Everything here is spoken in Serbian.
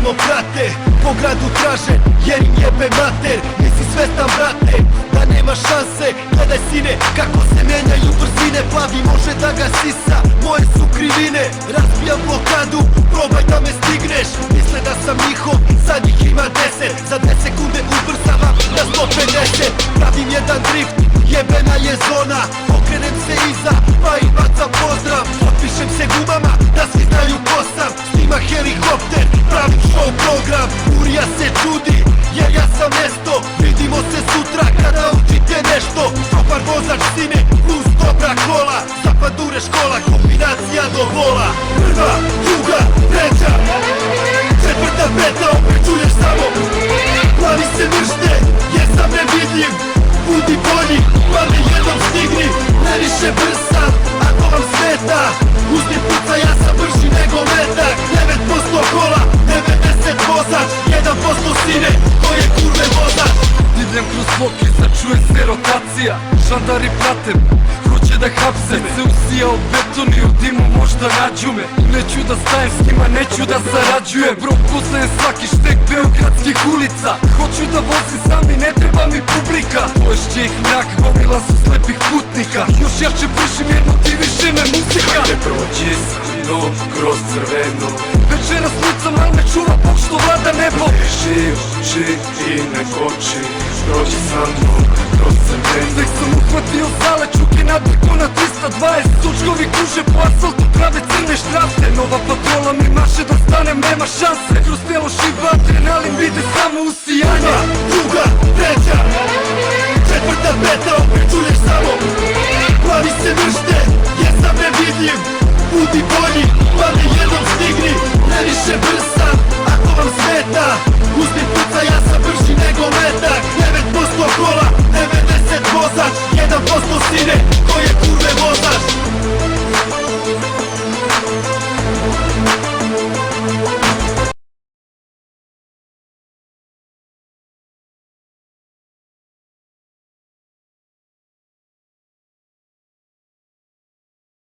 samo prate, po gradu traže, jer im jebe mater. Nisi svestan brate, da nema šanse. Gledaj sine, kako se menjaju brzine. Plavi može da ga sisa, moje su krivine. Razbijam blokadu, probaj da me stigneš. Misle da sam njihov, sad njih ima 10. Za 2 sekunde ubrzavam na 150. Pravim jedan drift, jebena je zona. Okrenem se iza, pa i bacam pozdrav. Potpišem se gumama, da svi znaju ko sam. Snima helikopter, pravim show program. Urija se čudi, jer ja sam mesto. Vidimo se sutra kada učite nešto. Dobar vozač sine, plus dobra kola. Zapadure škola, kombinacija do bola. Prva, druga, treća, četvrta, peta, opet čuješ samo. Glavi se mršte, jer sam nevidljiv. Budi bolji, pa me jednom stigni. Ne više brz sam, ako vam smeta. Uzmi puca, ja sam brži nego metak. 9% kola, 90 vozač. 1% sine, ko je kurve vozač. Divljam kroz bloke, sad čuje se rotacija. Žandari prate me, hoće da hapse me. Se usija od beton i u dimu možda nađu me. Neću da stajem s njima, neću da sarađujem. Bro, poznajem svaki štek beogradskih ulica. Hoću da vozim sam i ne treba mi publika. Poješće ih mrak, gomila su slepih putnika. Još jače pušim jer motiviše me muzika. Hajde prođi sa mnom kroz crveno. Večeras lucam, al me čuva Bog što vlada nebo. Beži oči i ne koči, prođi sa mnom kroz crveno. Tek sam uhvatio zale, čuke nadrko na 320. Sučkovi kruže po asfaltu, prave crne štrafte. Nova patrola mi maše da stanem, nema šanse. Kroz telo šiva adrenalin, vide samo usijanje. Druga, treća, četvrta, peta, opet čuješ samo. Glavi se mršte, jer sam nevidljiv. Budi bolji, pa me jednom stigni. Ne više brz sam, ako vam smeta. Uzmi puca, ja sam brži nego metak. 9% kola, 90 vozač. 1% sine, ko je kurve vozač.